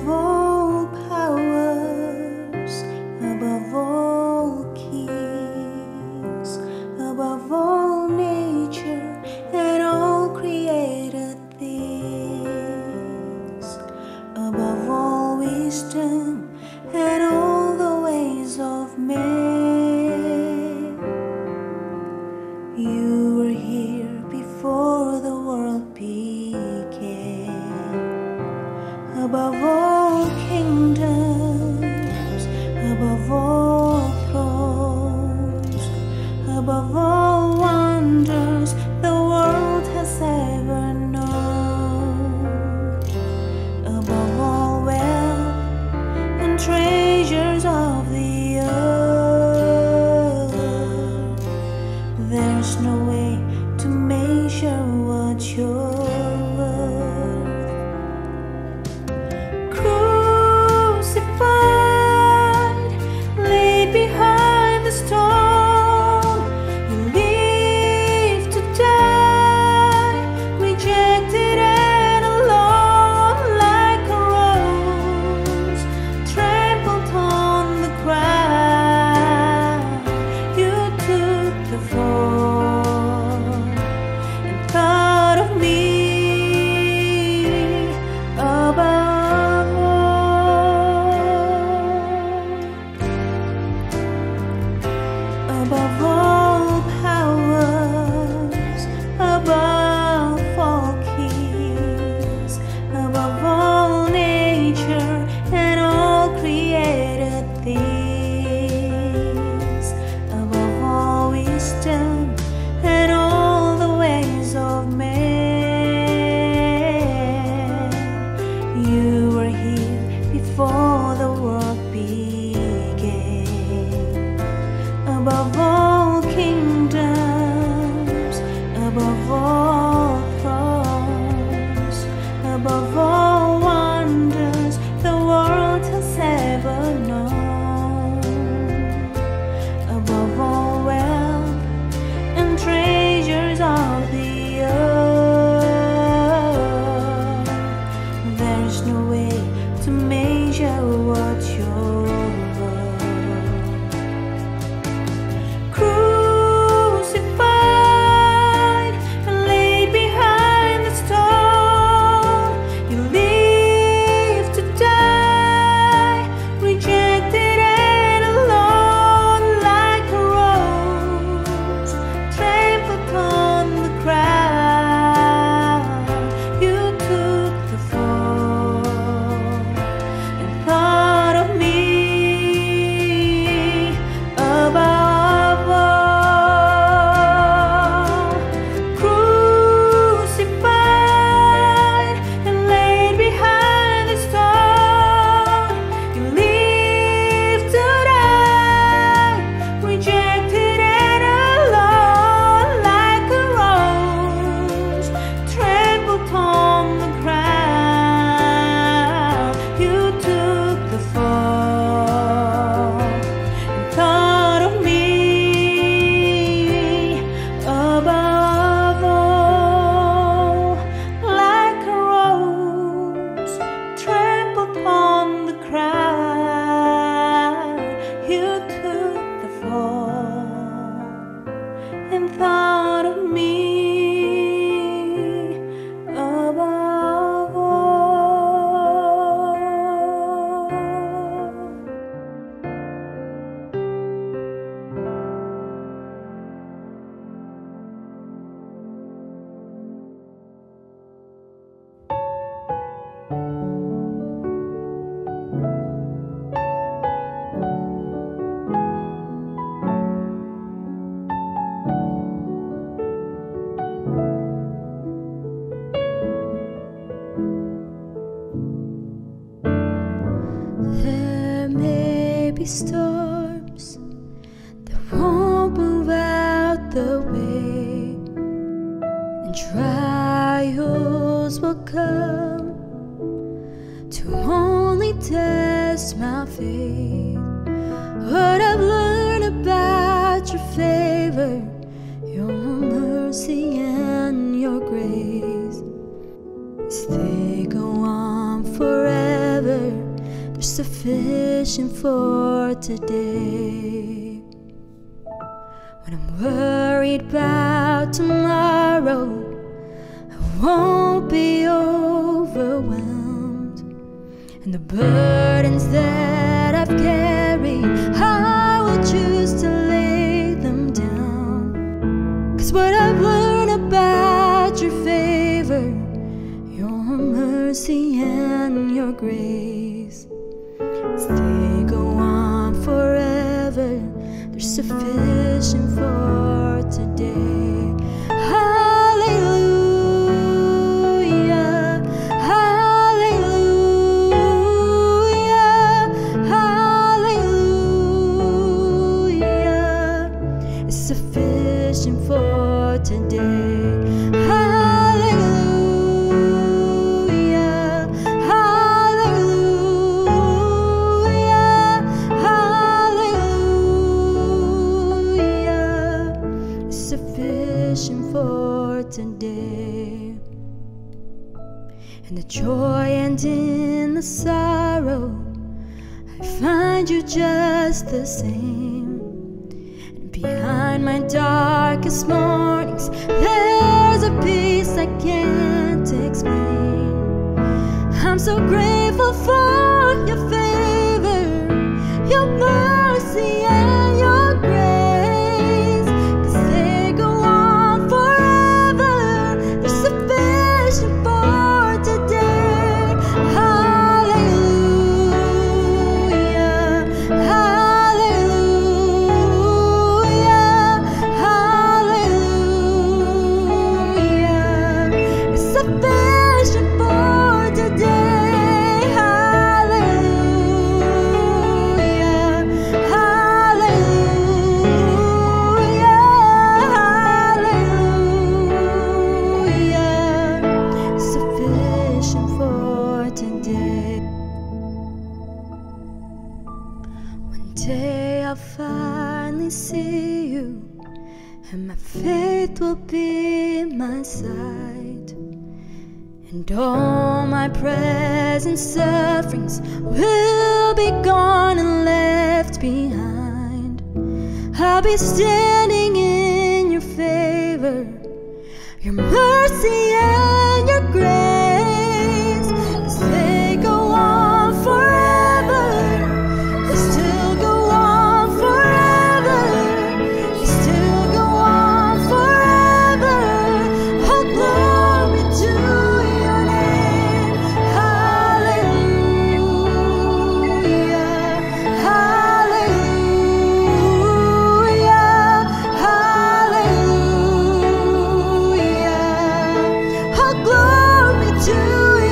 above all powers, above all kings, above all nature and all created things, above all wisdom and all the ways of man. You were here before the world began. Above all kingdoms, above all thrones, above all wonders the world has ever known, above all wealth and treasures of the earth, there's no way to measure what you're worth. Crucified, laid behind the stone, you live to die, rejected and alone like a rose, trampled on the ground. You took the fall and thought of me above all powers, above all kings, above all nature and all created things, above all wisdom and all the ways of man. You were here before the world began. Above all kingdoms, above all thrones, above all wonders the world has ever known, above all wealth and treasures of the earth, there's no way to measure what you're worth. Crucified and laid behind the stone, you live to die, rejected and alone like a rose, trampled on the ground. You took the fall and thought of me above all. Crucified and laid behind the stone, you live to die, rejected and alone like a rose, trampled on the ground. You took the fall and thought of me above all, like a rose, trampled on the ground. You took the fall and thought of me above all. There may be storms that won't move out the way, and trials will come to only test my faith. What I've learned about your favor, your mercy and your grace, is they go on forever. sufficient for today. When I'm worried about tomorrow, I won't be overwhelmed. And the burdens that I've carried, I will choose to lay them down. 'Cause what I've learned about your favor, your mercy and your grace, as they go on forever, they're sufficient for today. Hallelujah, hallelujah, hallelujah. It's sufficient for today. Hallelujah, hallelujah, hallelujah. It's sufficient for today. In the joy and in the sorrow, I find you just the same. And behind my darkest mornings, there's a peace I can't explain. I'm so grateful for your favor, your mercy and your grace, 'cause they go on forever, they're sufficient for today. Hallelujah, hallelujah, hallelujah. It's sufficient for today. Hallelujah, hallelujah, hallelujah. Sufficient for today. One day I'll finally see you, and my faith will be my sight, and all my present sufferings will be gone and left behind. I'll be standing in your favor, your mercy and your grace, 'cause they go on forever, they still go on forever, they still go on forever. Oh, glory to your name. Hallelujah, hallelujah, hallelujah. Oh, glory to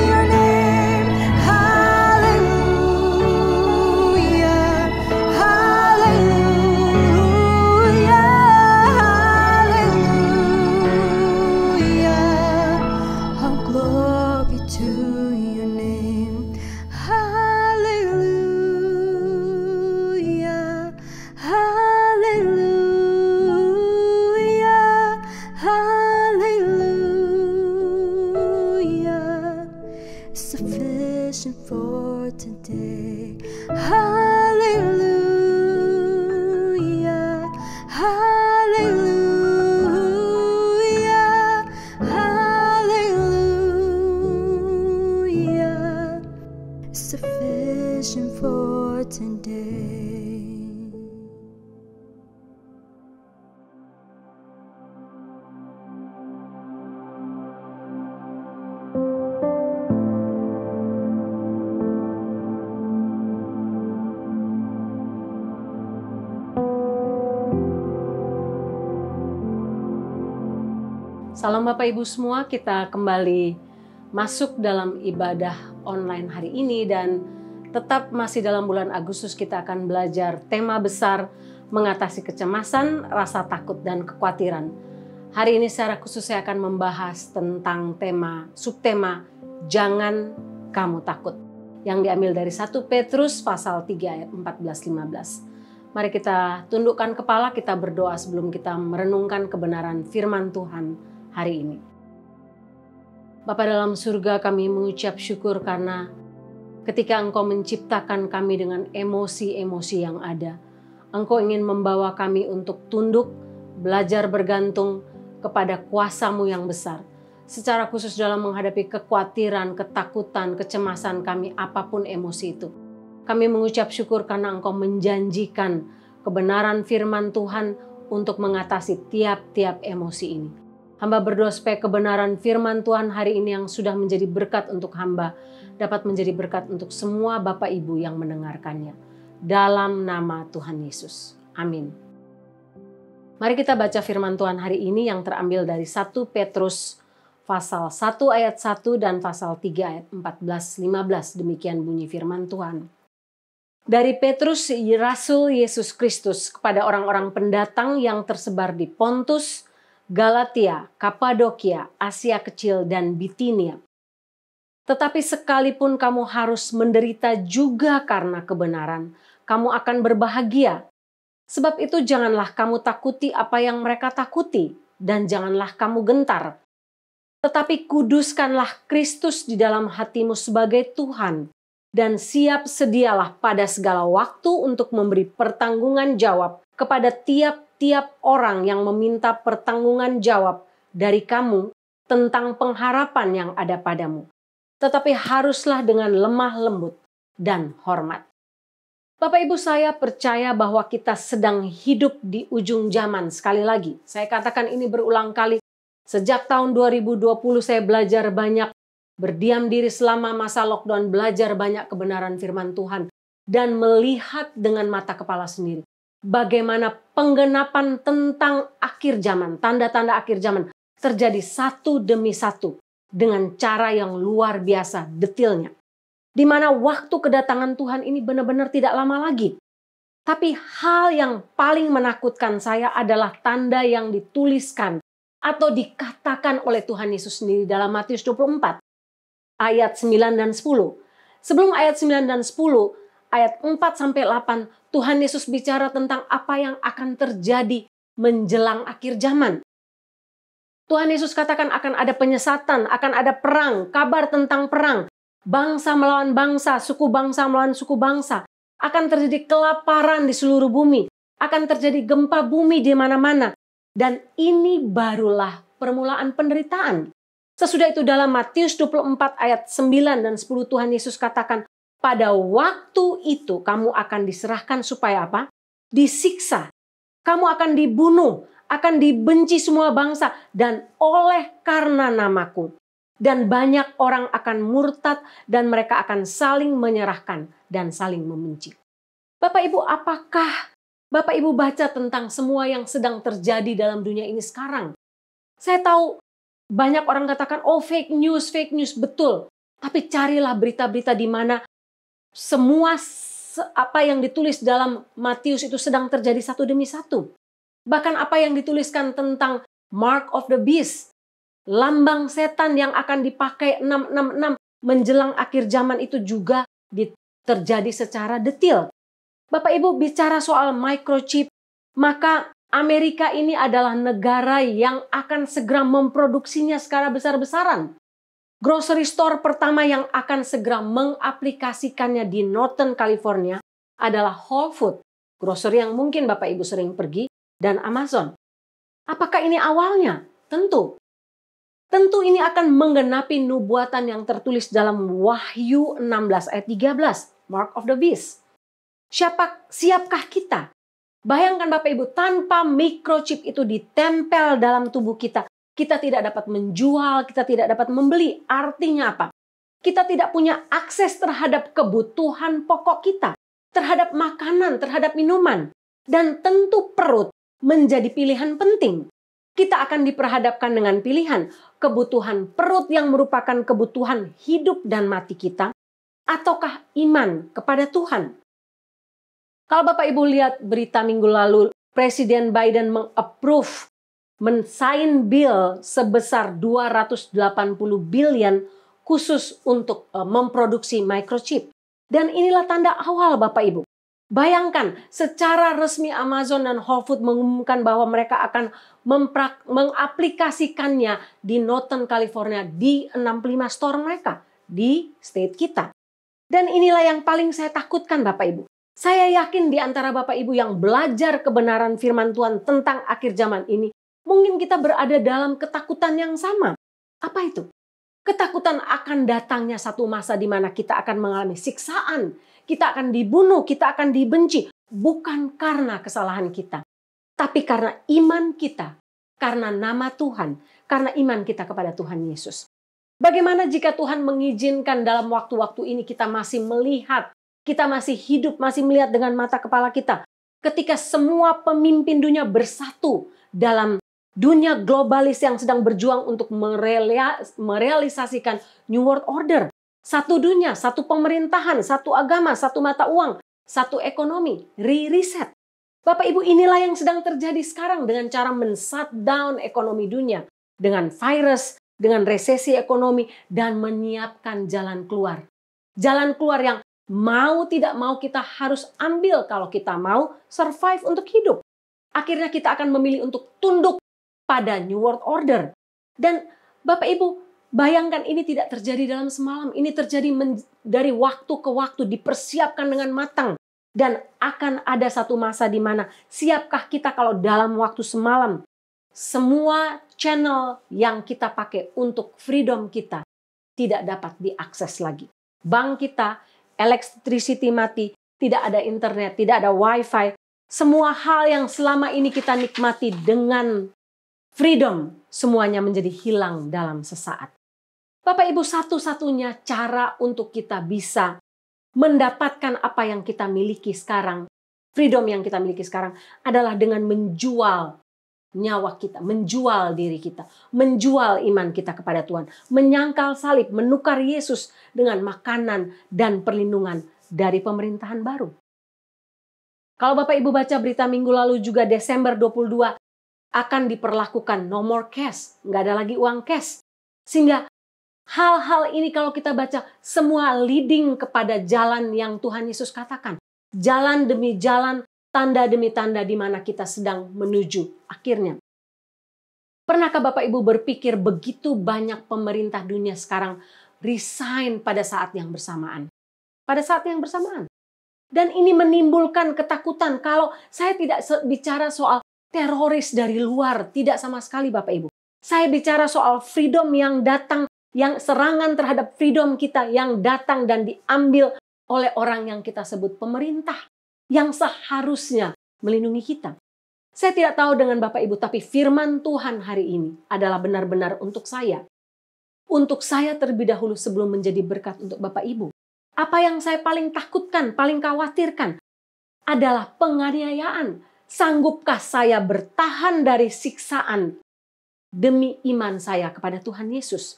your name. Hallelujah, hallelujah, hallelujah. Oh, glory to your name. Hallelujah, hallelujah, hallelujah. Sufficient for today. Hallelujah, hallelujah, hallelujah. Sufficient for today. Salam Bapak Ibu semua, kita kembali masuk dalam ibadah online hari ini dan tetap masih dalam bulan Agustus kita akan belajar tema besar mengatasi kecemasan, rasa takut dan kekhawatiran. Hari ini secara khusus saya akan membahas tentang subtema jangan kamu takut yang diambil dari 1 Petrus pasal 3 ayat 14-15. Mari kita tundukkan kepala, kita berdoa sebelum kita merenungkan kebenaran firman Tuhan hari ini. Bapa dalam surga, kami mengucap syukur karena Ketika Engkau menciptakan kami dengan emosi-emosi yang ada, Engkau ingin membawa kami untuk tunduk, belajar bergantung kepada kuasa-Mu yang besar. Secara khusus dalam menghadapi kekhawatiran, ketakutan, kecemasan kami, apapun emosi itu. Kami mengucap syukur karena Engkau menjanjikan kebenaran firman Tuhan untuk mengatasi tiap-tiap emosi ini. Hamba berdoa supaya kebenaran firman Tuhan hari ini yang sudah menjadi berkat untuk hamba, dapat menjadi berkat untuk semua Bapak Ibu yang mendengarkannya. Dalam nama Tuhan Yesus. Amin. Mari kita baca firman Tuhan hari ini yang terambil dari 1 Petrus pasal 1 ayat 1 dan pasal 3 ayat 14-15. Demikian bunyi firman Tuhan. Dari Petrus, Rasul Yesus Kristus, kepada orang-orang pendatang yang tersebar di Pontus, Galatia, Kapadokia, Asia Kecil, dan Bitinia. Tetapi sekalipun kamu harus menderita juga karena kebenaran, kamu akan berbahagia. Sebab itu janganlah kamu takuti apa yang mereka takuti, dan janganlah kamu gentar. Tetapi kuduskanlah Kristus di dalam hatimu sebagai Tuhan, dan siap sedialah pada segala waktu untuk memberi pertanggungan jawab kepada tiap-tiap orang yang meminta pertanggungan jawab dari kamu tentang pengharapan yang ada padamu. Tetapi haruslah dengan lemah lembut dan hormat. Bapak Ibu, saya percaya bahwa kita sedang hidup di ujung zaman. Sekali lagi, saya katakan ini berulang kali. Sejak tahun 2020 saya belajar banyak, berdiam diri selama masa lockdown, belajar banyak kebenaran firman Tuhan, dan melihat dengan mata kepala sendiri bagaimana penggenapan tentang akhir zaman, tanda-tanda akhir zaman terjadi satu demi satu dengan cara yang luar biasa detailnya. Di mana waktu kedatangan Tuhan ini benar-benar tidak lama lagi. Tapi hal yang paling menakutkan saya adalah tanda yang dituliskan atau dikatakan oleh Tuhan Yesus sendiri dalam Matius 24. Ayat 9 dan 10. Sebelum ayat 9 dan 10, ayat 4-8, Tuhan Yesus bicara tentang apa yang akan terjadi menjelang akhir zaman. Tuhan Yesus katakan akan ada penyesatan, akan ada perang, kabar tentang perang. Bangsa melawan bangsa, suku bangsa melawan suku bangsa. Akan terjadi kelaparan di seluruh bumi. Akan terjadi gempa bumi di mana-mana. Dan ini barulah permulaan penderitaan. Sesudah itu dalam Matius 24 ayat 9 dan 10 Tuhan Yesus katakan, pada waktu itu kamu akan diserahkan supaya apa? Disiksa. Kamu akan dibunuh, akan dibenci semua bangsa, dan oleh karena namaku. Dan banyak orang akan murtad dan mereka akan saling menyerahkan dan saling membenci. Bapak Ibu, apakah Bapak Ibu baca tentang semua yang sedang terjadi dalam dunia ini sekarang? Saya tahu banyak orang katakan, oh fake news, betul. Tapi carilah berita-berita di mana semua apa yang ditulis dalam Matius itu sedang terjadi satu demi satu. Bahkan apa yang dituliskan tentang mark of the beast, lambang setan yang akan dipakai 666 menjelang akhir zaman itu juga terjadi secara detail. Bapak Ibu bicara soal microchip, maka Amerika ini adalah negara yang akan segera memproduksinya secara besar-besaran. Grocery store pertama yang akan segera mengaplikasikannya di Northern California adalah Whole Foods, grocery yang mungkin Bapak Ibu sering pergi, dan Amazon. Apakah ini awalnya? Tentu. Tentu ini akan menggenapi nubuatan yang tertulis dalam Wahyu 16 ayat 13, Mark of the Beast. Siapkah kita? Bayangkan Bapak Ibu, tanpa microchip itu ditempel dalam tubuh kita, kita tidak dapat menjual, kita tidak dapat membeli. Artinya apa? Kita tidak punya akses terhadap kebutuhan pokok kita, terhadap makanan, terhadap minuman. Dan tentu perut menjadi pilihan penting. Kita akan diperhadapkan dengan pilihan kebutuhan perut yang merupakan kebutuhan hidup dan mati kita, ataukah iman kepada Tuhan. Kalau Bapak Ibu lihat berita minggu lalu, Presiden Biden men-sign bill sebesar 280 billion khusus untuk memproduksi microchip. Dan inilah tanda awal Bapak Ibu. Bayangkan, secara resmi Amazon dan Whole Foods mengumumkan bahwa mereka akan mengaplikasikannya di Northern California di 65 store mereka di state kita. Dan inilah yang paling saya takutkan Bapak Ibu. Saya yakin di antara Bapak Ibu yang belajar kebenaran firman Tuhan tentang akhir zaman ini, mungkin kita berada dalam ketakutan yang sama. Apa itu? Ketakutan akan datangnya satu masa di mana kita akan mengalami siksaan, kita akan dibunuh, kita akan dibenci. Bukan karena kesalahan kita, tapi karena iman kita, karena nama Tuhan, karena iman kita kepada Tuhan Yesus. Bagaimana jika Tuhan mengizinkan dalam waktu-waktu ini kita masih melihat, kita masih hidup, masih melihat dengan mata kepala kita. Ketika semua pemimpin dunia bersatu dalam dunia globalis yang sedang berjuang untuk merealisasikan New World Order. Satu dunia, satu pemerintahan, satu agama, satu mata uang, satu ekonomi, reset. Bapak Ibu, inilah yang sedang terjadi sekarang dengan cara men-shutdown ekonomi dunia. Dengan virus, dengan resesi ekonomi, dan menyiapkan jalan keluar. Jalan keluar yang mau tidak mau kita harus ambil kalau kita mau survive untuk hidup. Akhirnya kita akan memilih untuk tunduk pada New World Order. Dan Bapak Ibu, bayangkan ini tidak terjadi dalam semalam. Ini terjadi dari waktu ke waktu, dipersiapkan dengan matang. Dan akan ada satu masa di mana siapkah kita kalau dalam waktu semalam semua channel yang kita pakai untuk freedom kita tidak dapat diakses lagi. Bank kita, electricity mati, tidak ada internet, tidak ada wifi. Semua hal yang selama ini kita nikmati dengan freedom, semuanya menjadi hilang dalam sesaat. Bapak Ibu, satu-satunya cara untuk kita bisa mendapatkan apa yang kita miliki sekarang, freedom yang kita miliki sekarang adalah dengan menjual nyawa kita, menjual diri kita, menjual iman kita kepada Tuhan, menyangkal salib, menukar Yesus dengan makanan dan perlindungan dari pemerintahan baru. Kalau Bapak Ibu baca berita minggu lalu juga Desember 22 akan diperlakukan no more cash, nggak ada lagi uang cash. Sehingga hal-hal ini kalau kita baca semua leading kepada jalan yang Tuhan Yesus katakan. Jalan demi jalan, tanda demi tanda di mana kita sedang menuju akhirnya. Pernahkah Bapak Ibu berpikir begitu banyak pemerintah dunia sekarang resign pada saat yang bersamaan? Pada saat yang bersamaan. Dan ini menimbulkan ketakutan kalau saya tidak bicara soal teroris dari luar. Tidak sama sekali Bapak Ibu. Saya bicara soal freedom yang datang, yang serangan terhadap freedom kita yang datang dan diambil oleh orang yang kita sebut pemerintah. Yang seharusnya melindungi kita. Saya tidak tahu dengan Bapak Ibu, tapi firman Tuhan hari ini adalah benar-benar untuk saya. Untuk saya terlebih dahulu sebelum menjadi berkat untuk Bapak Ibu. Apa yang saya paling takutkan, paling khawatirkan adalah penganiayaan. Sanggupkah saya bertahan dari siksaan demi iman saya kepada Tuhan Yesus?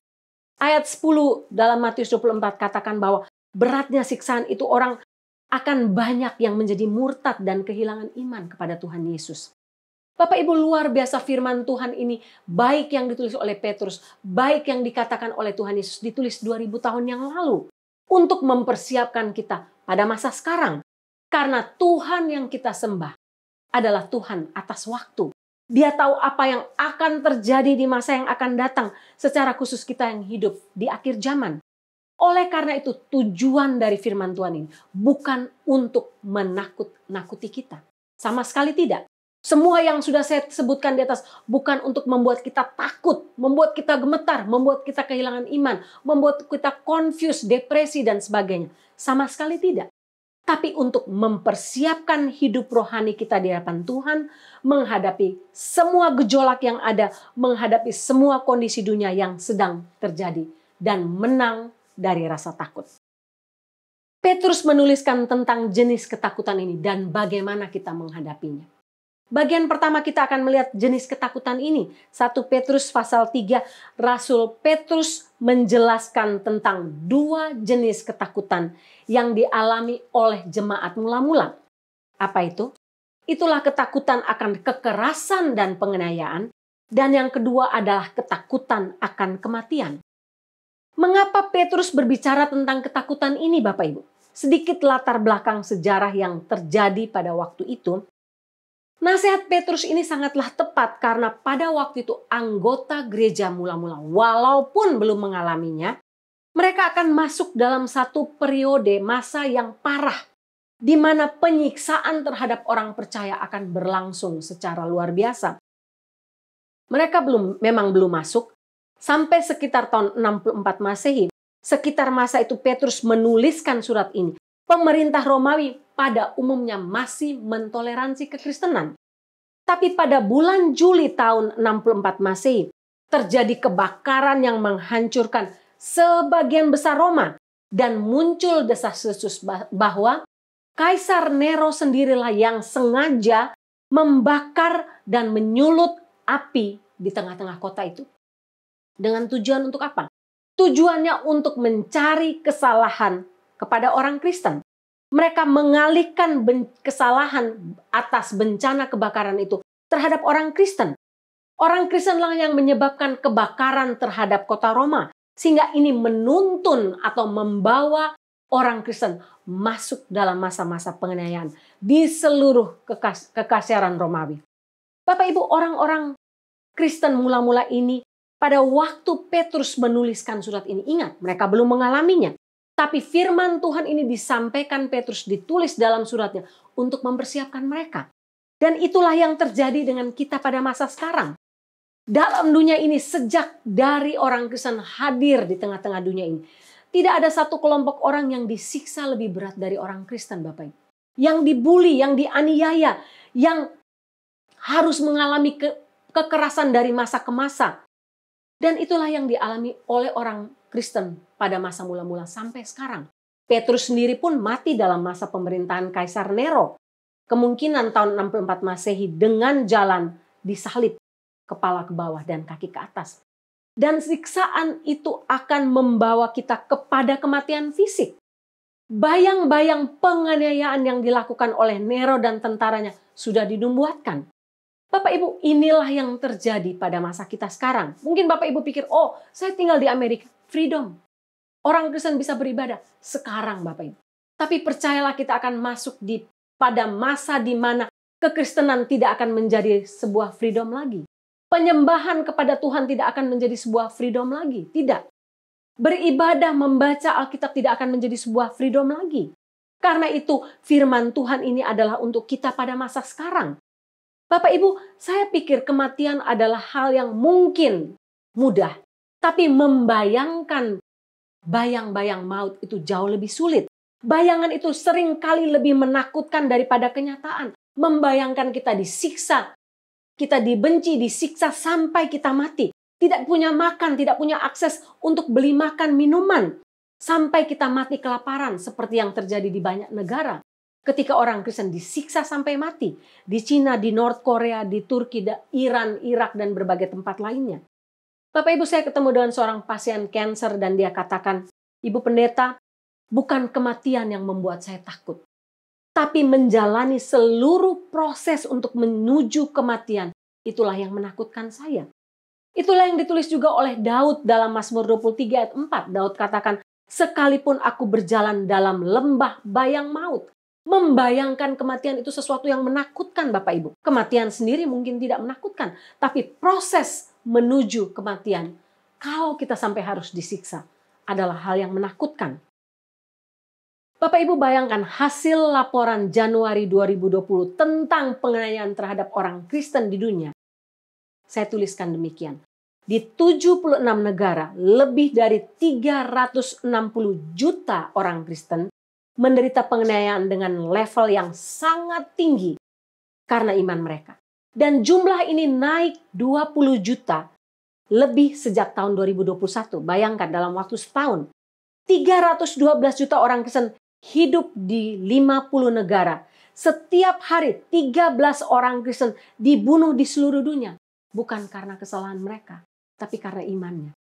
Ayat 10 dalam Matius 24 katakan bahwa beratnya siksaan itu orang akan banyak yang menjadi murtad dan kehilangan iman kepada Tuhan Yesus. Bapak Ibu, luar biasa firman Tuhan ini, baik yang ditulis oleh Petrus, baik yang dikatakan oleh Tuhan Yesus, ditulis 2000 tahun yang lalu. Untuk mempersiapkan kita pada masa sekarang. Karena Tuhan yang kita sembah adalah Tuhan atas waktu. Dia tahu apa yang akan terjadi di masa yang akan datang, secara khusus kita yang hidup di akhir zaman. Oleh karena itu tujuan dari firman Tuhan ini bukan untuk menakut-nakuti kita. Sama sekali tidak. Semua yang sudah saya sebutkan di atas bukan untuk membuat kita takut, membuat kita gemetar, membuat kita kehilangan iman, membuat kita confused, depresi dan sebagainya. Sama sekali tidak. Tapi untuk mempersiapkan hidup rohani kita di hadapan Tuhan, menghadapi semua gejolak yang ada, menghadapi semua kondisi dunia yang sedang terjadi, dan menang dari rasa takut. Petrus menuliskan tentang jenis ketakutan ini dan bagaimana kita menghadapinya. Bagian pertama kita akan melihat jenis ketakutan ini. 1 Petrus pasal 3, Rasul Petrus menjelaskan tentang 2 jenis ketakutan yang dialami oleh jemaat mula-mula. Apa itu? Itulah ketakutan akan kekerasan dan penganiayaan. Dan yang kedua adalah ketakutan akan kematian. Mengapa Petrus berbicara tentang ketakutan ini Bapak Ibu? Sedikit latar belakang sejarah yang terjadi pada waktu itu. Nasihat Petrus ini sangatlah tepat karena pada waktu itu anggota gereja mula-mula walaupun belum mengalaminya, Mereka akan masuk dalam satu periode masa yang parah, di mana penyiksaan terhadap orang percaya akan berlangsung secara luar biasa. Mereka memang belum masuk sampai sekitar tahun 64 Masehi. Sekitar masa itu Petrus menuliskan surat ini. Pemerintah Romawi pada umumnya masih mentoleransi kekristenan. Tapi pada bulan Juli tahun 64 Masehi terjadi kebakaran yang menghancurkan sebagian besar Roma, dan muncul desas-desus bahwa Kaisar Nero sendirilah yang sengaja membakar dan menyulut api di tengah-tengah kota itu. Dengan tujuan untuk apa? Tujuannya untuk mencari kesalahan kepada orang Kristen. Mereka mengalihkan kesalahan atas bencana kebakaran itu terhadap orang Kristen. Orang Kristenlah yang menyebabkan kebakaran terhadap kota Roma. Sehingga ini menuntun atau membawa orang Kristen masuk dalam masa-masa penganiayaan di seluruh kekaisaran Romawi. Bapak Ibu, orang-orang Kristen mula-mula ini pada waktu Petrus menuliskan surat ini, ingat mereka belum mengalaminya. Tapi firman Tuhan ini disampaikan Petrus, ditulis dalam suratnya untuk mempersiapkan mereka. Dan itulah yang terjadi dengan kita pada masa sekarang. Dalam dunia ini sejak dari orang Kristen hadir di tengah-tengah dunia ini, tidak ada satu kelompok orang yang disiksa lebih berat dari orang Kristen, Bapak Ibu. Yang dibully, yang dianiaya, yang harus mengalami kekerasan dari masa ke masa. Dan itulah yang dialami oleh orang Kristen pada masa mula-mula sampai sekarang. Petrus sendiri pun mati dalam masa pemerintahan Kaisar Nero. Kemungkinan tahun 64 Masehi dengan jalan disalib, kepala ke bawah dan kaki ke atas. Dan siksaan itu akan membawa kita kepada kematian fisik. Bayang-bayang penganiayaan yang dilakukan oleh Nero dan tentaranya sudah dinubuatkan. Bapak Ibu, inilah yang terjadi pada masa kita sekarang. Mungkin Bapak Ibu pikir, oh saya tinggal di Amerika, freedom. Orang Kristen bisa beribadah. Sekarang Bapak Ibu. Tapi percayalah kita akan masuk pada masa di mana kekristenan tidak akan menjadi sebuah freedom lagi. Penyembahan kepada Tuhan tidak akan menjadi sebuah freedom lagi. Tidak. Beribadah, membaca Alkitab tidak akan menjadi sebuah freedom lagi. Karena itu firman Tuhan ini adalah untuk kita pada masa sekarang. Bapak Ibu, saya pikir kematian adalah hal yang mungkin mudah. Tapi membayangkan bayang-bayang maut itu jauh lebih sulit. Bayangan itu sering kali lebih menakutkan daripada kenyataan. Membayangkan kita disiksa, kita dibenci, disiksa sampai kita mati. Tidak punya makan, tidak punya akses untuk beli makan, minuman. Sampai kita mati kelaparan seperti yang terjadi di banyak negara. Ketika orang Kristen disiksa sampai mati. Di Cina, di North Korea, di Turki, di Iran, Irak, dan berbagai tempat lainnya. Bapak Ibu, saya ketemu dengan seorang pasien kanker dan dia katakan, Ibu Pendeta, bukan kematian yang membuat saya takut. Tapi menjalani seluruh proses untuk menuju kematian, itulah yang menakutkan saya. Itulah yang ditulis juga oleh Daud dalam Mazmur 23 ayat 4. Daud katakan, sekalipun aku berjalan dalam lembah bayang maut. Membayangkan kematian itu sesuatu yang menakutkan Bapak Ibu. Kematian sendiri mungkin tidak menakutkan. Tapi proses menuju kematian, kalau kita sampai harus disiksa, adalah hal yang menakutkan. Bapak Ibu bayangkan hasil laporan Januari 2020 tentang penganiayaan terhadap orang Kristen di dunia. Saya tuliskan demikian. Di 76 negara, lebih dari 360 juta orang Kristen menderita penganiayaan dengan level yang sangat tinggi karena iman mereka. Dan jumlah ini naik 20 juta lebih sejak tahun 2021. Bayangkan dalam waktu setahun. 312 juta orang Kristen hidup di 50 negara. Setiap hari 13 orang Kristen dibunuh di seluruh dunia. Bukan karena kesalahan mereka, tapi karena imannya.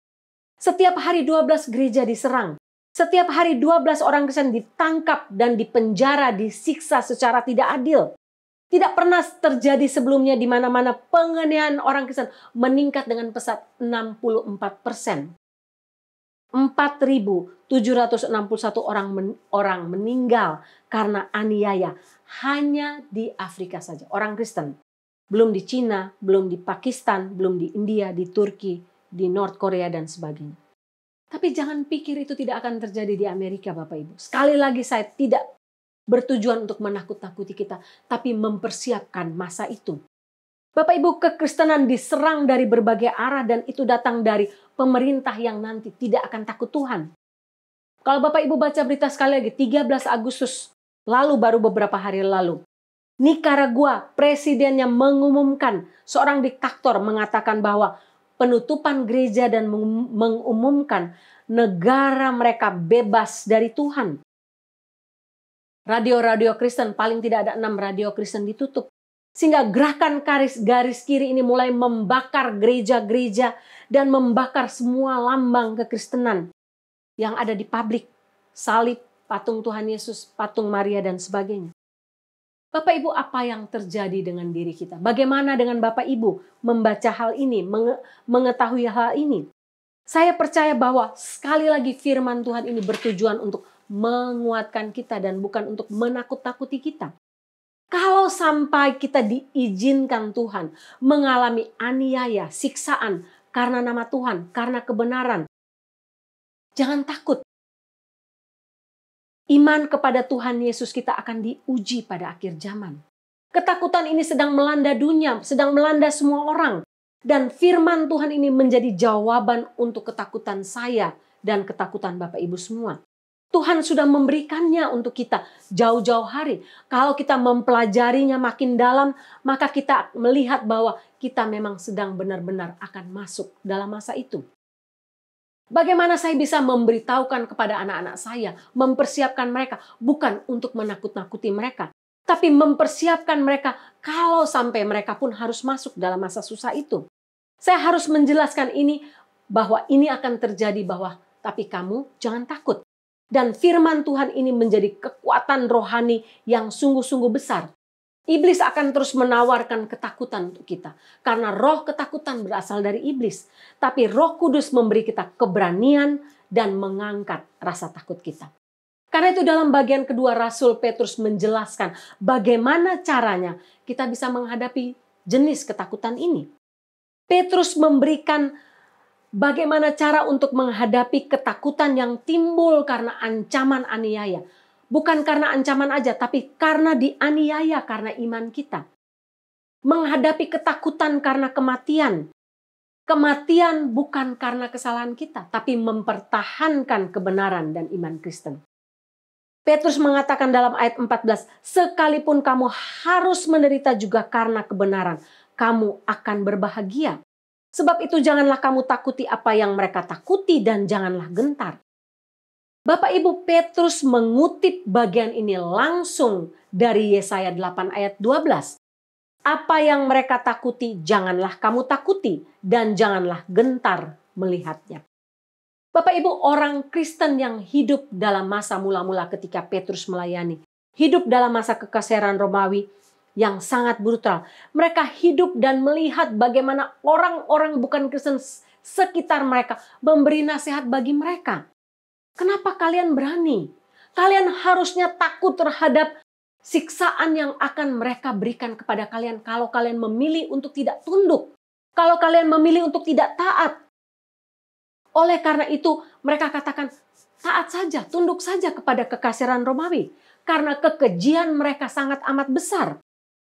Setiap hari 12 gereja diserang. Setiap hari 12 orang Kristen ditangkap dan dipenjara, disiksa secara tidak adil. Tidak pernah terjadi sebelumnya di mana-mana penganiayaan orang Kristen meningkat dengan pesat 64%. 4.761 orang meninggal karena aniaya hanya di Afrika saja. Orang Kristen. Belum di Cina, belum di Pakistan, belum di India, di Turki, di North Korea, dan sebagainya. Tapi jangan pikir itu tidak akan terjadi di Amerika, Bapak Ibu. Sekali lagi saya tidak bertujuan untuk menakut-nakuti kita, tapi mempersiapkan masa itu. Bapak Ibu, kekristenan diserang dari berbagai arah dan itu datang dari pemerintah yang nanti tidak akan takut Tuhan. Kalau Bapak Ibu baca berita sekali lagi, 13 Agustus lalu, baru beberapa hari lalu, Nicaragua, presidennya mengumumkan, seorang diktator mengatakan bahwa penutupan gereja dan mengumumkan negara mereka bebas dari Tuhan. Radio-radio Kristen, paling tidak ada 6 radio Kristen ditutup. Sehingga gerakan garis kiri ini mulai membakar gereja-gereja dan membakar semua lambang kekristenan yang ada di publik. Salib, patung Tuhan Yesus, patung Maria dan sebagainya. Bapak Ibu, apa yang terjadi dengan diri kita? Bagaimana dengan Bapak Ibu membaca hal ini, mengetahui hal ini? Saya percaya bahwa sekali lagi firman Tuhan ini bertujuan untuk menguatkan kita dan bukan untuk menakut-nakuti kita. Kalau sampai kita diizinkan Tuhan mengalami aniaya, siksaan karena nama Tuhan, karena kebenaran, jangan takut. Iman kepada Tuhan Yesus kita akan diuji pada akhir zaman. Ketakutan ini sedang melanda dunia, sedang melanda semua orang. Dan firman Tuhan ini menjadi jawaban untuk ketakutan saya dan ketakutan Bapak Ibu semua. Tuhan sudah memberikannya untuk kita jauh-jauh hari. Kalau kita mempelajarinya makin dalam, maka kita melihat bahwa kita memang sedang benar-benar akan masuk dalam masa itu. Bagaimana saya bisa memberitahukan kepada anak-anak saya, mempersiapkan mereka, bukan untuk menakut-nakuti mereka, tapi mempersiapkan mereka kalau sampai mereka pun harus masuk dalam masa susah itu. Saya harus menjelaskan ini, bahwa ini akan terjadi, tapi kamu jangan takut. Dan firman Tuhan ini menjadi kekuatan rohani yang sungguh-sungguh besar. Iblis akan terus menawarkan ketakutan untuk kita. Karena roh ketakutan berasal dari iblis. Tapi Roh Kudus memberi kita keberanian dan mengangkat rasa takut kita. Karena itu dalam bagian kedua Rasul Petrus menjelaskan bagaimana caranya kita bisa menghadapi jenis ketakutan ini. Petrus memberikan bagaimana cara untuk menghadapi ketakutan yang timbul karena ancaman aniaya. Bukan karena ancaman aja, tapi karena dianiaya karena iman kita. Menghadapi ketakutan karena kematian. Kematian bukan karena kesalahan kita, tapi mempertahankan kebenaran dan iman Kristen. Petrus mengatakan dalam ayat 14, sekalipun kamu harus menderita juga karena kebenaran, kamu akan berbahagia. Sebab itu janganlah kamu takuti apa yang mereka takuti dan janganlah gentar. Bapak Ibu, Petrus mengutip bagian ini langsung dari Yesaya 8 ayat 12. Apa yang mereka takuti, janganlah kamu takuti dan janganlah gentar melihatnya. Bapak Ibu, orang Kristen yang hidup dalam masa mula-mula ketika Petrus melayani, hidup dalam masa kekaisaran Romawi yang sangat brutal. Mereka hidup dan melihat bagaimana orang-orang bukan Kristen sekitar mereka memberi nasihat bagi mereka. Kenapa kalian berani? Kalian harusnya takut terhadap siksaan yang akan mereka berikan kepada kalian kalau kalian memilih untuk tidak tunduk. Kalau kalian memilih untuk tidak taat. Oleh karena itu mereka katakan taat saja, tunduk saja kepada kekaisaran Romawi. Karena kekejian mereka sangat amat besar.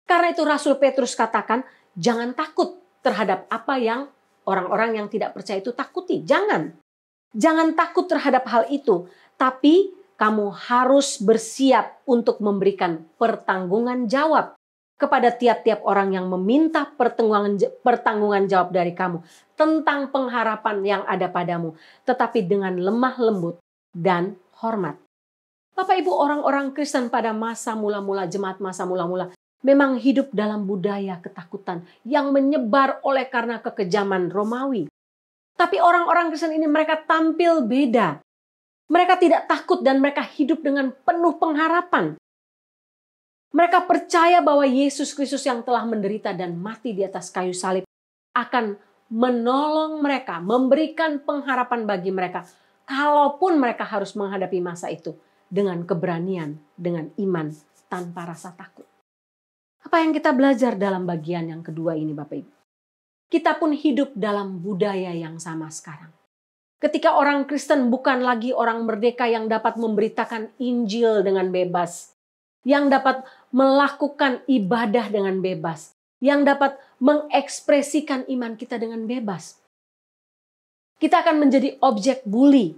Karena itu Rasul Petrus katakan jangan takut terhadap apa yang orang-orang yang tidak percaya itu takuti. Jangan. Jangan takut terhadap hal itu, tapi kamu harus bersiap untuk memberikan pertanggungan jawab kepada tiap-tiap orang yang meminta pertanggungan jawab dari kamu tentang pengharapan yang ada padamu, tetapi dengan lemah lembut dan hormat. Bapak Ibu, orang-orang Kristen pada masa mula-mula, jemaat masa mula-mula, memang hidup dalam budaya ketakutan yang menyebar oleh karena kekejaman Romawi. Tapi orang-orang Kristen ini mereka tampil beda. Mereka tidak takut dan mereka hidup dengan penuh pengharapan. Mereka percaya bahwa Yesus Kristus yang telah menderita dan mati di atas kayu salib akan menolong mereka, memberikan pengharapan bagi mereka. Kalaupun mereka harus menghadapi masa itu dengan keberanian, dengan iman, tanpa rasa takut. Apa yang kita belajar dalam bagian yang kedua ini Bapak Ibu? Kita pun hidup dalam budaya yang sama sekarang. Ketika orang Kristen bukan lagi orang merdeka yang dapat memberitakan Injil dengan bebas, yang dapat melakukan ibadah dengan bebas, yang dapat mengekspresikan iman kita dengan bebas. Kita akan menjadi objek bully.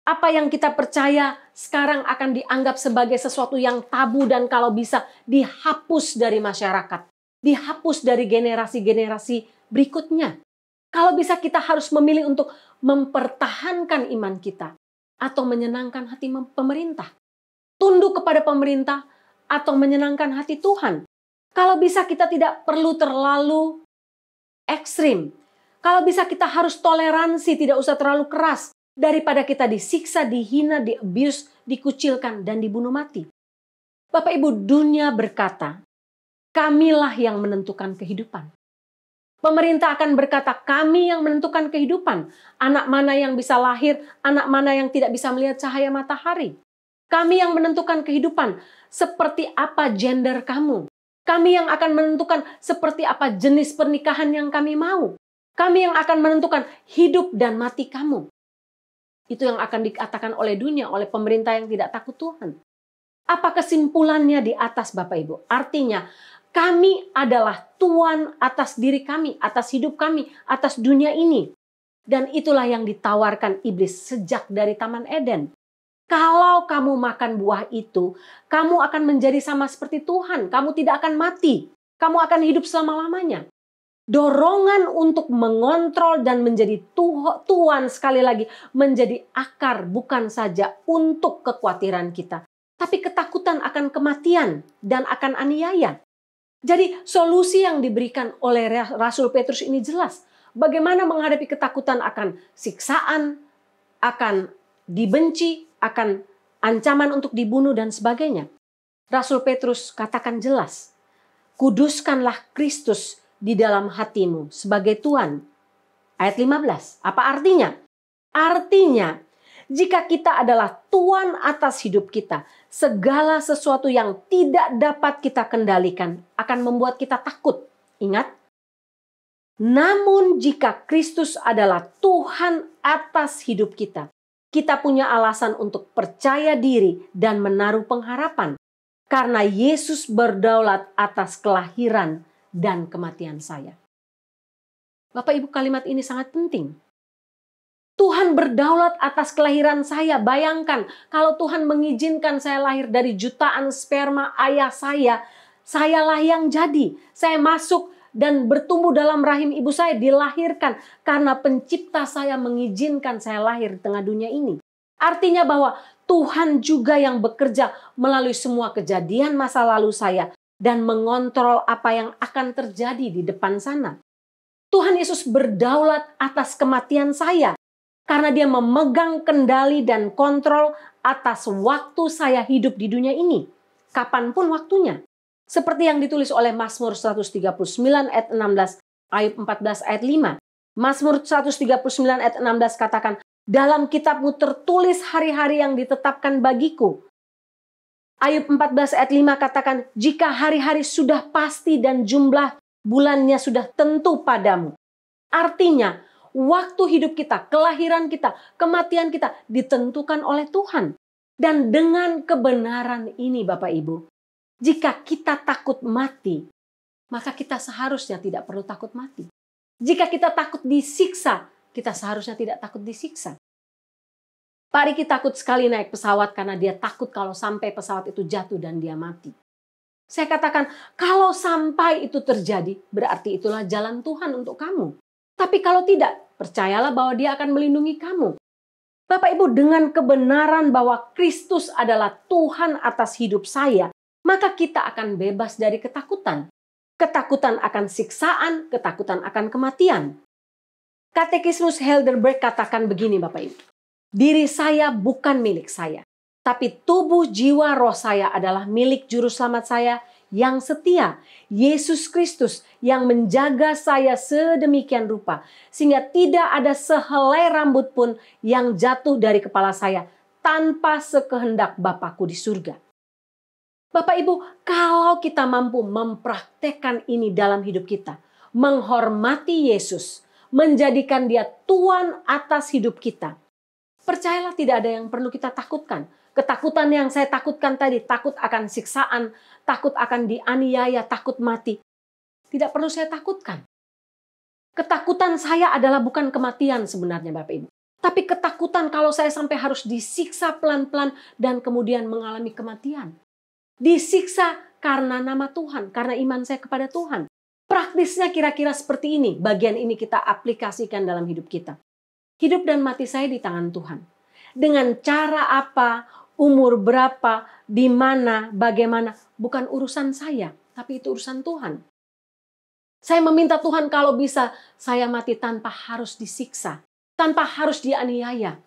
Apa yang kita percaya sekarang akan dianggap sebagai sesuatu yang tabu dan kalau bisa dihapus dari masyarakat, dihapus dari generasi-generasi berikutnya. Kalau bisa kita harus memilih untuk mempertahankan iman kita atau menyenangkan hati pemerintah. Tunduk kepada pemerintah atau menyenangkan hati Tuhan. Kalau bisa kita tidak perlu terlalu ekstrim. Kalau bisa kita harus toleransi, tidak usah terlalu keras. Daripada kita disiksa, dihina, di-abuse, dikucilkan, dan dibunuh mati. Bapak Ibu, dunia berkata, kamilah yang menentukan kehidupan. Pemerintah akan berkata, kami yang menentukan kehidupan. Anak mana yang bisa lahir, anak mana yang tidak bisa melihat cahaya matahari. Kami yang menentukan kehidupan, seperti apa gender kamu. Kami yang akan menentukan seperti apa jenis pernikahan yang kami mau. Kami yang akan menentukan hidup dan mati kamu. Itu yang akan dikatakan oleh dunia, oleh pemerintah yang tidak takut Tuhan. Apa kesimpulannya di atas Bapak Ibu? Artinya, kami adalah Tuan atas diri kami, atas hidup kami, atas dunia ini. Dan itulah yang ditawarkan iblis sejak dari Taman Eden. Kalau kamu makan buah itu, kamu akan menjadi sama seperti Tuhan. Kamu tidak akan mati. Kamu akan hidup selama-lamanya. Dorongan untuk mengontrol dan menjadi Tuhan sekali lagi menjadi akar bukan saja untuk kekhawatiran kita. Tapi ketakutan akan kematian dan akan aniaya. Jadi solusi yang diberikan oleh Rasul Petrus ini jelas. Bagaimana menghadapi ketakutan akan siksaan, akan dibenci, akan ancaman untuk dibunuh dan sebagainya. Rasul Petrus katakan jelas, kuduskanlah Kristus di dalam hatimu sebagai Tuhan. Ayat 15, apa artinya? Artinya, jika kita adalah Tuan atas hidup kita, segala sesuatu yang tidak dapat kita kendalikan akan membuat kita takut. Ingat? Namun jika Kristus adalah Tuhan atas hidup kita, kita punya alasan untuk percaya diri dan menaruh pengharapan. Karena Yesus berdaulat atas kelahiran dan kematian saya. Bapak Ibu, kalimat ini sangat penting. Tuhan berdaulat atas kelahiran saya. Bayangkan kalau Tuhan mengizinkan saya lahir dari jutaan sperma ayah saya. Sayalah yang jadi. Saya masuk dan bertumbuh dalam rahim ibu saya, dilahirkan karena pencipta saya mengizinkan saya lahir di tengah dunia ini. Artinya bahwa Tuhan juga yang bekerja melalui semua kejadian masa lalu saya dan mengontrol apa yang akan terjadi di depan sana. Tuhan Yesus berdaulat atas kematian saya karena Dia memegang kendali dan kontrol atas waktu saya hidup di dunia ini. Kapanpun waktunya. Seperti yang ditulis oleh Mazmur 139 ayat 16, Ayub 14 ayat 5. Mazmur 139 ayat 16 katakan, dalam kitabmu tertulis hari-hari yang ditetapkan bagiku. Ayub 14 ayat 5 katakan, jika hari-hari sudah pasti dan jumlah bulannya sudah tentu padamu. Artinya, waktu hidup kita, kelahiran kita, kematian kita ditentukan oleh Tuhan. Dan dengan kebenaran ini Bapak Ibu, jika kita takut mati, maka kita seharusnya tidak perlu takut mati. Jika kita takut disiksa, kita seharusnya tidak takut disiksa. Pak Riki takut sekali naik pesawat karena dia takut kalau sampai pesawat itu jatuh dan dia mati. Saya katakan, kalau sampai itu terjadi, berarti itulah jalan Tuhan untuk kamu. Tapi kalau tidak, percayalah bahwa Dia akan melindungi kamu. Bapak Ibu, dengan kebenaran bahwa Kristus adalah Tuhan atas hidup saya, maka kita akan bebas dari ketakutan. Ketakutan akan siksaan, ketakutan akan kematian. Katekismus Heidelberg katakan begini Bapak Ibu. Diri saya bukan milik saya, tapi tubuh, jiwa, roh saya adalah milik Juru Selamat saya yang setia, Yesus Kristus, yang menjaga saya sedemikian rupa, sehingga tidak ada sehelai rambut pun yang jatuh dari kepala saya tanpa sekehendak Bapakku di surga. Bapak Ibu, kalau kita mampu mempraktekkan ini dalam hidup kita, menghormati Yesus, menjadikan dia Tuhan atas hidup kita. Percayalah tidak ada yang perlu kita takutkan. Ketakutan yang saya takutkan tadi, takut akan siksaan, takut akan dianiaya, takut mati. Tidak perlu saya takutkan. Ketakutan saya adalah bukan kematian sebenarnya Bapak Ibu. Tapi ketakutan kalau saya sampai harus disiksa pelan-pelan dan kemudian mengalami kematian. Disiksa karena nama Tuhan, karena iman saya kepada Tuhan. Praktisnya kira-kira seperti ini, bagian ini kita aplikasikan dalam hidup kita. Hidup dan mati saya di tangan Tuhan. Dengan cara apa, umur berapa, di mana, bagaimana, bukan urusan saya, tapi itu urusan Tuhan. Saya meminta Tuhan kalau bisa saya mati tanpa harus disiksa, tanpa harus dianiaya.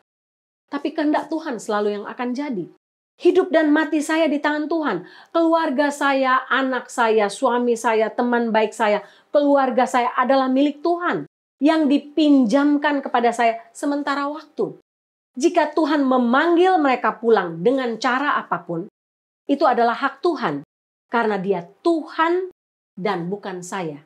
Tapi kehendak Tuhan selalu yang akan jadi. Hidup dan mati saya di tangan Tuhan. Keluarga saya, anak saya, suami saya, teman baik saya, keluarga saya adalah milik Tuhan yang dipinjamkan kepada saya sementara waktu. Jika Tuhan memanggil mereka pulang dengan cara apapun, itu adalah hak Tuhan. Karena dia Tuhan dan bukan saya.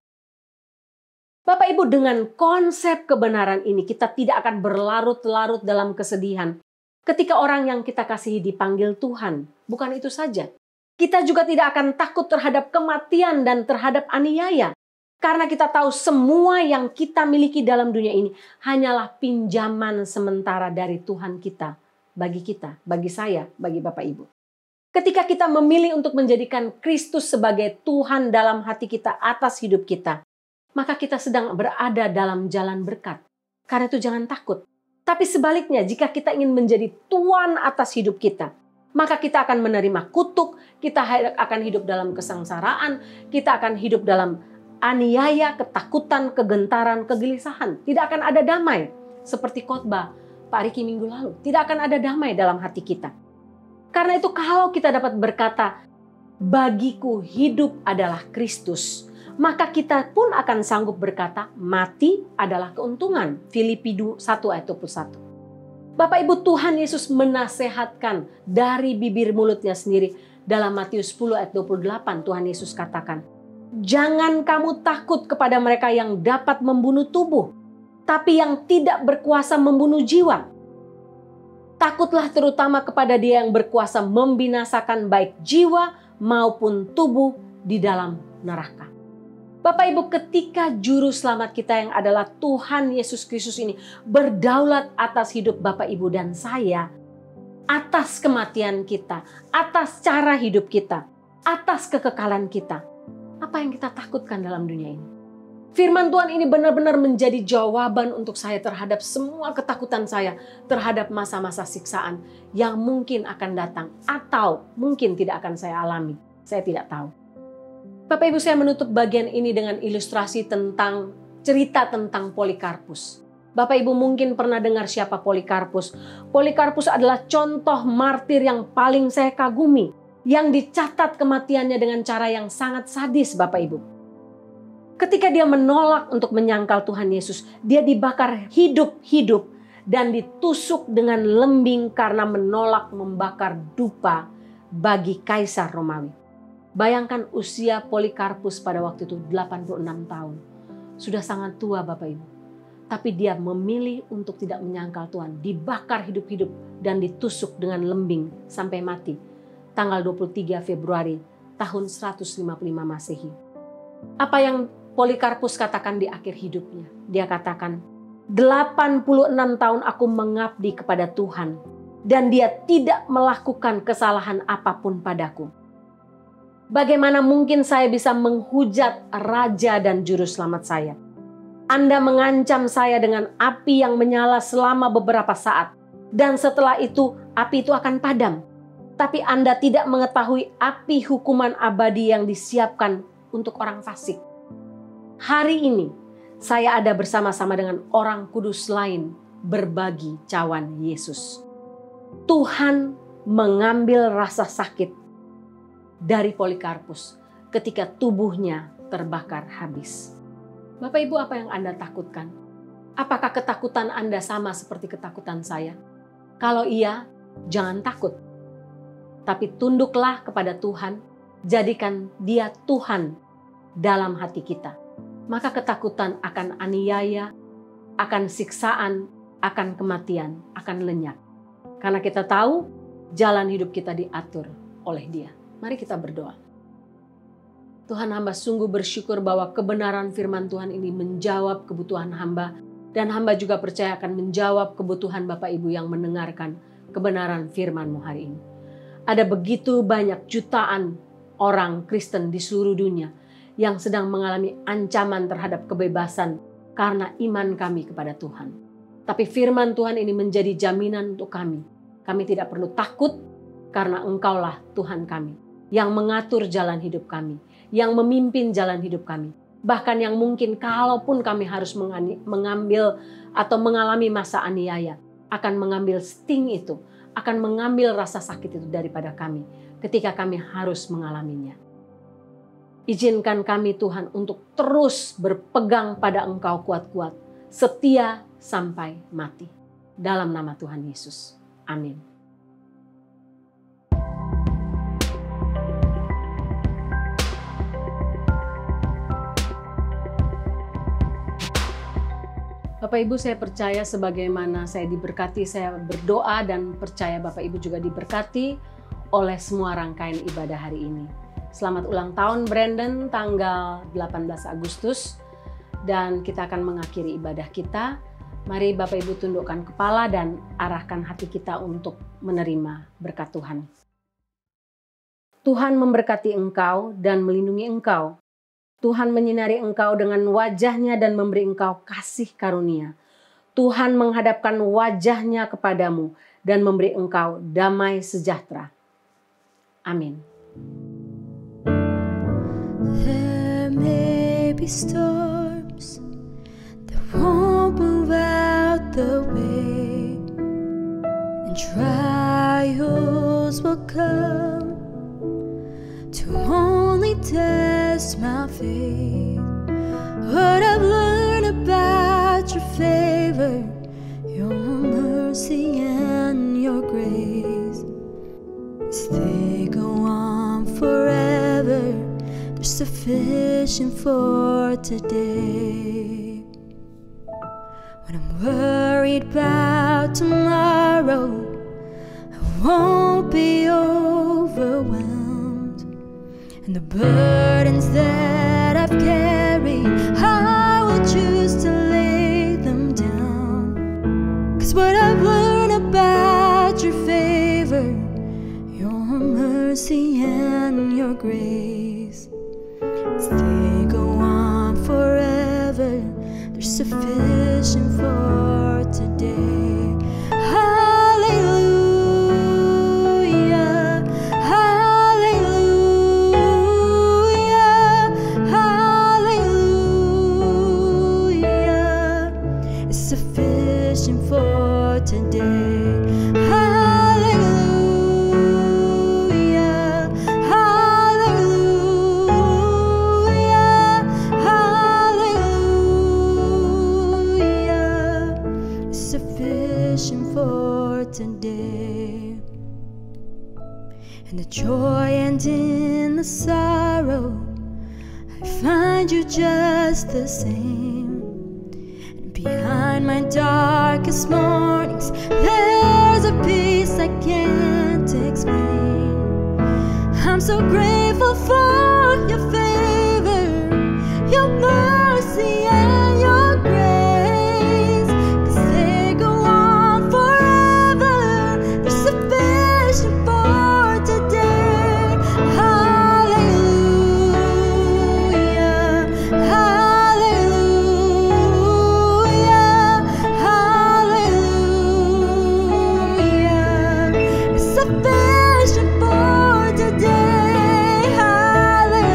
Bapak Ibu, dengan konsep kebenaran ini kita tidak akan berlarut-larut dalam kesedihan. Ketika orang yang kita kasihi dipanggil Tuhan, bukan itu saja. Kita juga tidak akan takut terhadap kematian dan terhadap aniaya. Karena kita tahu semua yang kita miliki dalam dunia ini hanyalah pinjaman sementara dari Tuhan kita. Bagi saya, bagi Bapak Ibu. Ketika kita memilih untuk menjadikan Kristus sebagai Tuhan dalam hati kita atas hidup kita, maka kita sedang berada dalam jalan berkat. Karena itu jangan takut. Tapi sebaliknya, jika kita ingin menjadi Tuhan atas hidup kita, maka kita akan menerima kutuk, kita akan hidup dalam kesengsaraan, kita akan hidup dalam aniaya, ketakutan, kegentaran, kegelisahan. Tidak akan ada damai. Seperti khotbah Pak Riki minggu lalu. Tidak akan ada damai dalam hati kita. Karena itu kalau kita dapat berkata, bagiku hidup adalah Kristus, maka kita pun akan sanggup berkata, mati adalah keuntungan. Filipi 1 ayat 21. Bapak Ibu, Tuhan Yesus menasehatkan dari bibir mulutnya sendiri. Dalam Matius 10 ayat 28 Tuhan Yesus katakan, jangan kamu takut kepada mereka yang dapat membunuh tubuh, tapi yang tidak berkuasa membunuh jiwa. Takutlah terutama kepada Dia yang berkuasa membinasakan baik jiwa maupun tubuh di dalam neraka. Bapak Ibu, ketika juru selamat kita yang adalah Tuhan Yesus Kristus ini berdaulat atas hidup Bapak Ibu dan saya, atas kematian kita, atas cara hidup kita, atas kekekalan kita, apa yang kita takutkan dalam dunia ini? Firman Tuhan ini benar-benar menjadi jawaban untuk saya terhadap semua ketakutan saya terhadap masa-masa siksaan yang mungkin akan datang atau mungkin tidak akan saya alami. Saya tidak tahu. Bapak Ibu, saya menutup bagian ini dengan ilustrasi tentang cerita tentang Polikarpus. Bapak Ibu mungkin pernah dengar siapa Polikarpus. Polikarpus adalah contoh martir yang paling saya kagumi, yang dicatat kematiannya dengan cara yang sangat sadis, Bapak Ibu. Ketika dia menolak untuk menyangkal Tuhan Yesus, dia dibakar hidup-hidup dan ditusuk dengan lembing karena menolak membakar dupa bagi Kaisar Romawi. Bayangkan usia Polikarpus pada waktu itu 86 tahun. Sudah sangat tua Bapak Ibu. Tapi dia memilih untuk tidak menyangkal Tuhan. Dibakar hidup-hidup dan ditusuk dengan lembing sampai mati. Tanggal 23 Februari tahun 155 Masehi. Apa yang Polikarpus katakan di akhir hidupnya? Dia katakan, 86 tahun aku mengabdi kepada Tuhan dan Dia tidak melakukan kesalahan apapun padaku. Bagaimana mungkin saya bisa menghujat Raja dan Juru Selamat saya? Anda mengancam saya dengan api yang menyala selama beberapa saat dan setelah itu api itu akan padam. Tapi Anda tidak mengetahui api hukuman abadi yang disiapkan untuk orang fasik. Hari ini saya ada bersama-sama dengan orang kudus lain berbagi cawan Yesus. Tuhan mengambil rasa sakit dari Polikarpus ketika tubuhnya terbakar habis. Bapak Ibu, apa yang Anda takutkan? Apakah ketakutan Anda sama seperti ketakutan saya? Kalau iya, jangan takut. Tapi tunduklah kepada Tuhan, jadikan Dia Tuhan dalam hati kita. Maka ketakutan akan aniaya, akan siksaan, akan kematian, akan lenyap. Karena kita tahu jalan hidup kita diatur oleh Dia. Mari kita berdoa. Tuhan, hamba sungguh bersyukur bahwa kebenaran firman Tuhan ini menjawab kebutuhan hamba. Dan hamba juga percaya akan menjawab kebutuhan Bapak Ibu yang mendengarkan kebenaran firman-Mu hari ini. Ada begitu banyak jutaan orang Kristen di seluruh dunia yang sedang mengalami ancaman terhadap kebebasan karena iman kami kepada Tuhan. Tapi firman Tuhan ini menjadi jaminan untuk kami. Kami tidak perlu takut karena Engkaulah Tuhan kami yang mengatur jalan hidup kami, yang memimpin jalan hidup kami. Bahkan yang mungkin kalaupun kami harus mengambil atau mengalami masa aniaya, akan mengambil sting itu, akan mengambil rasa sakit itu daripada kami ketika kami harus mengalaminya. Izinkan kami Tuhan untuk terus berpegang pada Engkau kuat-kuat, setia sampai mati. Dalam nama Tuhan Yesus. Amin. Bapak Ibu, saya percaya sebagaimana saya diberkati, saya berdoa dan percaya Bapak Ibu juga diberkati oleh semua rangkaian ibadah hari ini. Selamat ulang tahun Brandon, tanggal 18 Agustus. Dan kita akan mengakhiri ibadah kita. Mari Bapak Ibu tundukkan kepala dan arahkan hati kita untuk menerima berkat Tuhan. Tuhan memberkati engkau dan melindungi engkau. Tuhan menyinari engkau dengan wajah-Nya dan memberi engkau kasih karunia. Tuhan menghadapkan wajah-Nya kepadamu dan memberi engkau damai sejahtera. Amin. There may be storms that won't move out the way, and trials will come to only test my faith. What I've learned about your favor, your mercy and your grace, as they go on forever, they're sufficient for today. When I'm worried about tomorrow, I won't be overwhelmed. And the burdens that I've carried, I will choose to lay them down. 'Cause what I've learned about your favor, your mercy and your grace, as they go on forever, they're sufficient for today. Hallelujah, hallelujah, hallelujah, it's sufficient for today. Hallelujah, hallelujah, hallelujah, it's sufficient for today. In the joy and in the sorrow, I find you just the same. And behind my darkest mornings, there's a peace I can't explain. I'm so grateful for your favor, your mercy and your grace, 'cause they go on forever, they're sufficient for today. Hallelujah, hallelujah, hallelujah, it's sufficient for today. Hallelujah,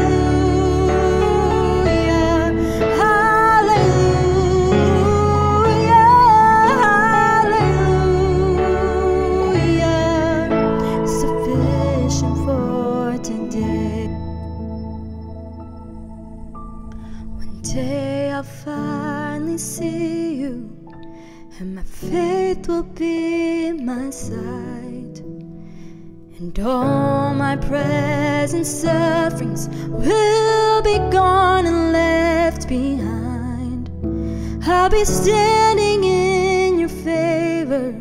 hallelujah, hallelujah, sufficient for today. One day I'll finally see you, and my faith will be my sight, and all my present sufferings will be gone and left behind. I'll be standing in your favor,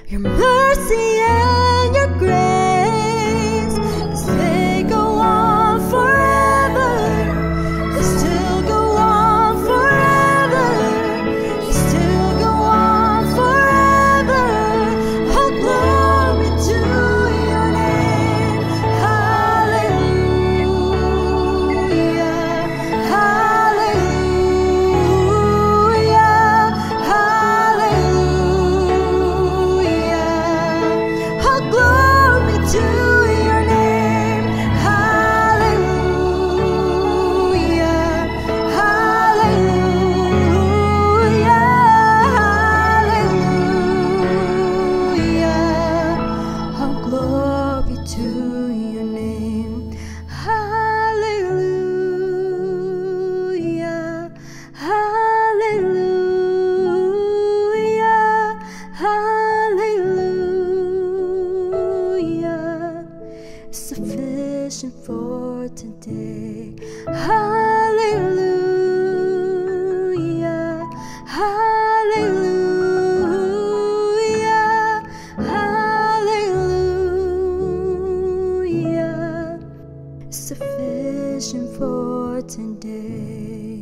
your mercy and your grace, 'cause they go on forever, they still go on forever, they still go on forever. Oh, glory to your name. Hallelujah, hallelujah, hallelujah. Oh, glory to your name. Hallelujah, hallelujah, hallelujah. Oh, glory to your name. Hallelujah, hallelujah, hallelujah. Sufficient for today. Hallelujah, hallelujah, hallelujah. Sufficient for today.